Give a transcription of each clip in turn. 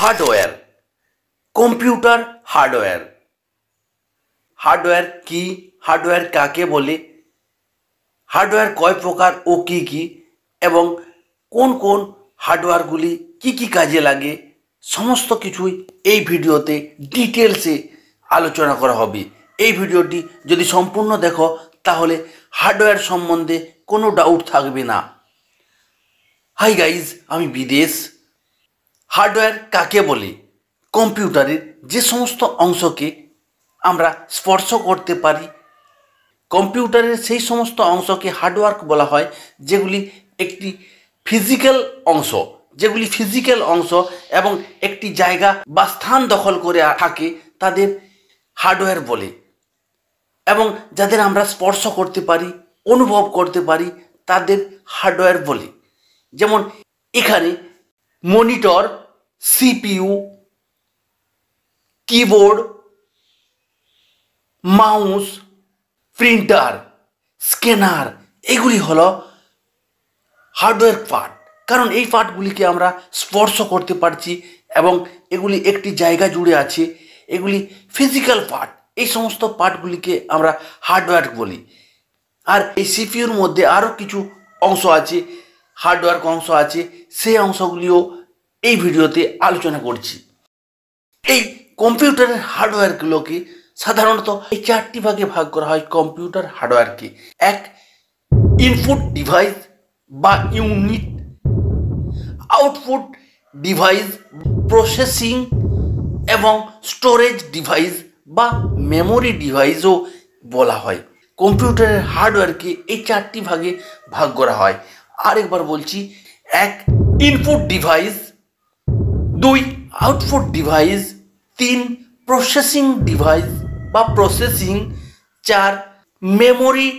Hardware, computer hardware. Hardware কি, hardware কাকে বলে, হার্ডওয়্যার কয় প্রকার ও কি কি, এবং কোন কোন হার্ডওয়্যারগুলি কি কি কাজে লাগে, সমস্ত কিছুই এই ভিডিওতে ডিটেলসে আলোচনা করা হবে। এই ভিডিওটি যদি সম্পূর্ণ দেখো তাহলে হার্ডওয়্যার সম্বন্ধে কোনো ডাউট থাকবে না। হাই গাইজ, আমি বিদেশ। হার্ডওয়্যার কাকে বলে? কম্পিউটারের যে সমস্ত অংশকে আমরা স্পর্শ করতে পারি, কম্পিউটারের সেই সমস্ত অংশকে হার্ডওয়্যার বলা হয়, যেগুলি একটি ফিজিক্যাল অংশ, এবং একটি জায়গা বা স্থান দখল করে থাকে, তাদের হার্ডওয়্যার বলে। এবং যাদের আমরা স্পর্শ করতে পারি, অনুভব করতে পারি, তাদের হার্ডওয়্যার বলে। যেমন এখানে monitor, CPU, keyboard, mouse, printer, scanner, এগুলি হলো হার্ডওয়্যার পার্ট। কারণ এই পার্টগুলিকে আমরা স্পর্শ করতে পারছি এবং এগুলি একটি জায়গা জুড়ে আছে, এগুলি ফিজিক্যাল পার্ট। এই সমস্ত পার্টগুলিকে আমরা হার্ডওয়্যার বলি। আর এই সিপিইউর মধ্যে আরও কিছু অংশ আছে, হার্ডওয়্যার অংশ আছে, সেই অংশগুলিও এই ভিডিওতে আলোচনা করছি। এই কম্পিউটারের হার্ডওয়্যারগুলোকে সাধারণত এই চারটি ভাগে ভাগ করা হয়। কম্পিউটার হার্ডওয়্যারকে এক, ইনপুট ডিভাইস বা ইউনিট, আউটপুট ডিভাইস, প্রসেসিং এবং স্টোরেজ ডিভাইস বা মেমোরি ডিভাইসও বলা হয়। কম্পিউটারের হার্ডওয়্যারকে এই চারটি ভাগে ভাগ করা হয়। আরেকবার বলছি, এক, ইনপুট ডিভাইস, দুই, আউটপুট ডিভাইস, তিন, প্রসেসিং ডিভাইস বা প্রসেসিং, চার, মেমোরি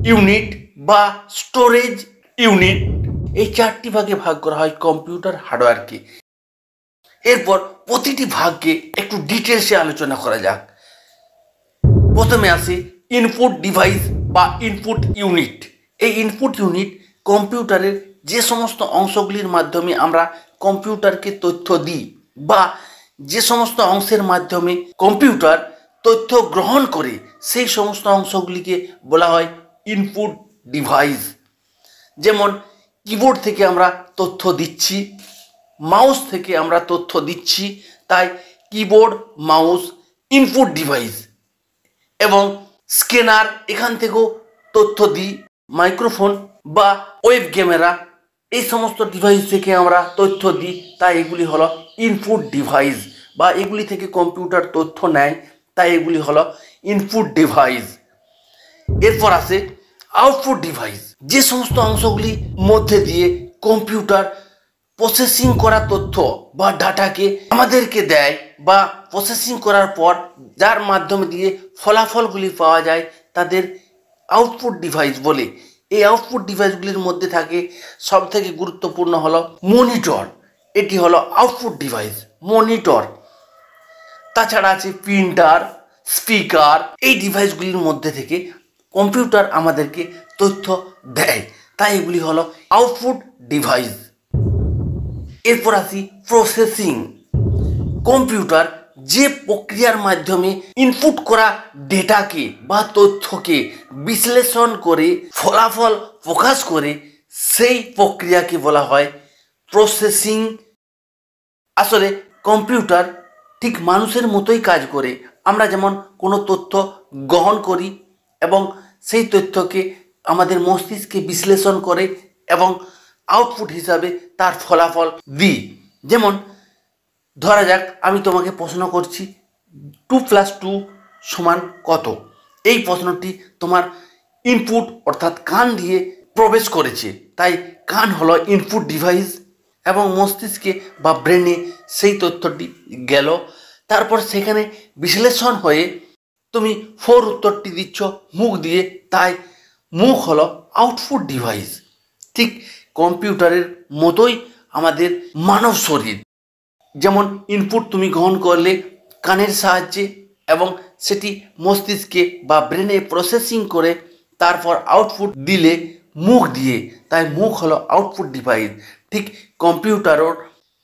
ইউনিট বা স্টোরেজ ইউনিট। এই চারটি ভাগে ভাগ করা হয় কম্পিউটার হার্ডওয়্যারকে। এরপর প্রতিটি ভাগকে একটু ডিটেলসে আলোচনা করা যাক। প্রথমে আসে ইনপুট ডিভাইস বা ইনপুট ইউনিট। এই ইনপুট ইউনিট কম্পিউটারের যে সমস্ত অংশগুলির মাধ্যমে আমরা কম্পিউটারকে তথ্য দিই বা যে সমস্ত অংশের মাধ্যমে কম্পিউটার তথ্য গ্রহণ করে, সেই সমস্ত অংশগুলিকে বলা হয় ইনপুট ডিভাইস। যেমন কিবোর্ড থেকে আমরা তথ্য দিচ্ছি, মাউস থেকে আমরা তথ্য দিচ্ছি, তাই কিবোর্ড, মাউস ইনপুট ডিভাইস। এবং স্ক্যানার, এখান থেকেও তথ্য দিই, মাইক্রোফোন বা ওয়েব ক্যামেরা, এই সমস্ত ডিভাইস থেকে আমরা তথ্য দিই, তাই এগুলি হলো ইনপুট ডিভাইস বা এগুলি থেকে কম্পিউটার তথ্য নেয়, তাই এগুলি হলো ইনপুট ডিভাইস। এরপর আসে আউটপুট ডিভাইস। যে সমস্ত অংশগুলি মধ্যে দিয়ে কম্পিউটার প্রসেসিং করা তথ্য বা ডাটাকে আমাদেরকে দেয় বা প্রসেসিং করার পর যার মাধ্যমে দিয়ে ফলাফলগুলি পাওয়া যায়, তাদের আউটপুট ডিভাইস বলে। এই আউটপুট ডিভাইসগুলির মধ্যে থাকে সবথেকে গুরুত্বপূর্ণ হলো মনিটর। এটি হলো আউটপুট ডিভাইস, মনিটর। তাছাড়া আছে প্রিন্টার, স্পিকার। এই ডিভাইসগুলির মধ্যে থেকে কম্পিউটার আমাদেরকে তথ্য দেয়, তাই এগুলি হলো আউটপুট ডিভাইস। এরপর আসি প্রসেসিং। কম্পিউটার যে প্রক্রিয়ার মাধ্যমে ইনপুট করা ডেটাকে বা তথ্যকে বিশ্লেষণ করে ফলাফল প্রকাশ করে, সেই প্রক্রিয়াকে বলা হয় প্রসেসিং। আসলে কম্পিউটার ঠিক মানুষের মতোই কাজ করে। আমরা যেমন কোনো তথ্য গ্রহণ করি এবং সেই তথ্যকে আমাদের মস্তিষ্কে বিশ্লেষণ করে এবং আউটপুট হিসাবে তার ফলাফল দিই। যেমন ধরা যাক, আমি তোমাকে প্রশ্ন করছি 2+2 কত। এই প্রশ্নটি তোমার ইনপুট অর্থাৎ কান দিয়ে প্রবেশ করেছে, তাই কান হলো ইনপুট ডিভাইস এবং মস্তিষ্কে বা ব্রেনে সেই তথ্যটি গেল। তারপর সেখানে বিশ্লেষণ হয়ে তুমি 4 উত্তরটি দিচ্ছ মুখ দিয়ে, তাই মুখ হলো আউটপুট ডিভাইস। ঠিক কম্পিউটারের মতোই আমাদের মানব শরীর, যেমন ইনপুট তুমি গ্রহণ করলে কানের সাহায্যে এবং সেটি মস্তিষ্কে বা ব্রেনে প্রসেসিং করে তারপর আউটপুট দিলে মুখ দিয়ে, তাই মুখ হলো আউটপুট ডিভাইস। ঠিক কম্পিউটারও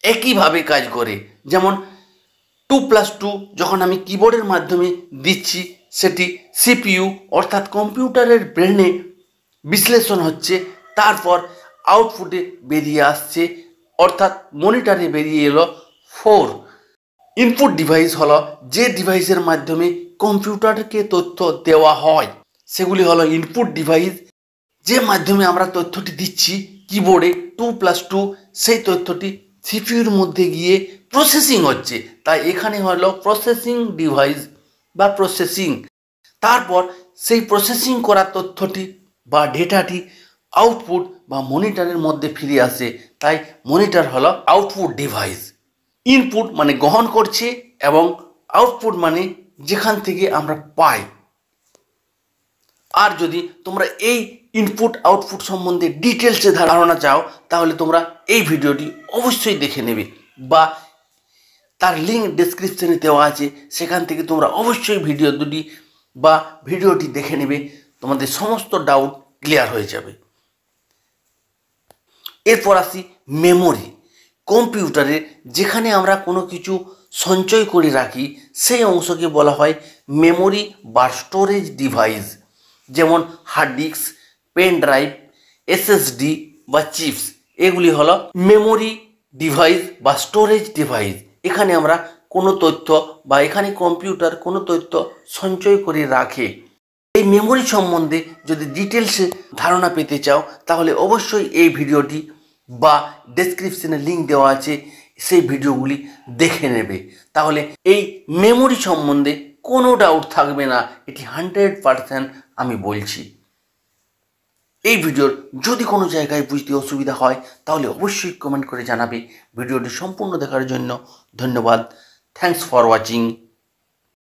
একইভাবে কাজ করে। যেমন 2+2 যখন আমি কিবোর্ডের মাধ্যমে দিচ্ছি, সেটি সিপিইউ অর্থাৎ কম্পিউটারের ব্রেনে বিশ্লেষণ হচ্ছে, তারপর আউটপুটে বেরিয়ে আসছে, অর্থাৎ মনিটরে বেরিয়ে এলো 4। ইনপুট ডিভাইস হলো যে ডিভাইসের মাধ্যমে কম্পিউটারকে তথ্য দেওয়া হয়, সেগুলি হলো ইনপুট ডিভাইস। যে মাধ্যমে আমরা তথ্যটি দিচ্ছি কিবোর্ডে 2+2, সেই তথ্যটি সিপিইউর মধ্যে গিয়ে প্রসেসিং হচ্ছে, তাই এখানে হলো প্রসেসিং ডিভাইস বা প্রসেসিং। তারপর সেই প্রসেসিং করা তথ্যটি বা ডেটাটি আউটপুট বা মনিটরের মধ্যে ফিরে আসে, তাই মনিটর হলো আউটপুট ডিভাইস। ইনপুট মানে গ্রহণ করছে এবং আউটপুট মানে যেখান থেকে আমরা পাই। আর যদি তোমরা এই ইনপুট আউটপুট সম্বন্ধে ডিটেলসে ধারণা চাও, তাহলে তোমরা এই ভিডিওটি অবশ্যই দেখে নেবে, বা তার লিঙ্ক ডেসক্রিপশনে দেওয়া আছে, সেখান থেকে তোমরা অবশ্যই ভিডিওটি দেখে নেবে, তোমাদের সমস্ত ডাউট ক্লিয়ার হয়ে যাবে। এরপর আসি মেমোরি। কম্পিউটারে যেখানে আমরা কোনো কিছু সঞ্চয় করে রাখি, সেই অংশকে বলা হয় মেমোরি বা স্টোরেজ ডিভাইস। যেমন hard disk, pen drive, SSD বা চিপস, এগুলি হলো মেমোরি ডিভাইস বা স্টোরেজ ডিভাইস। এখানে আমরা কোনো তথ্য বা এখানে কম্পিউটার কোনো তথ্য সঞ্চয় করে রাখে। এই মেমোরি সম্বন্ধে যদি ডিটেলসে ধারণা পেতে চাও, তাহলে অবশ্যই এই ভিডিওটি বা ডেসক্রিপশনে লিঙ্ক দেওয়া আছে, সেই ভিডিওগুলি দেখে নেবে। তাহলে এই মেমোরি সম্বন্ধে কোনো ডাউট থাকবে না, এটি 100% আমি বলছি। এই ভিডিওর যদি কোনো জায়গায় বুঝতে অসুবিধা হয়, তাহলে অবশ্যই কমেন্ট করে জানাবে। ভিডিওটি সম্পূর্ণ দেখার জন্য ধন্যবাদ। Thanks for watching.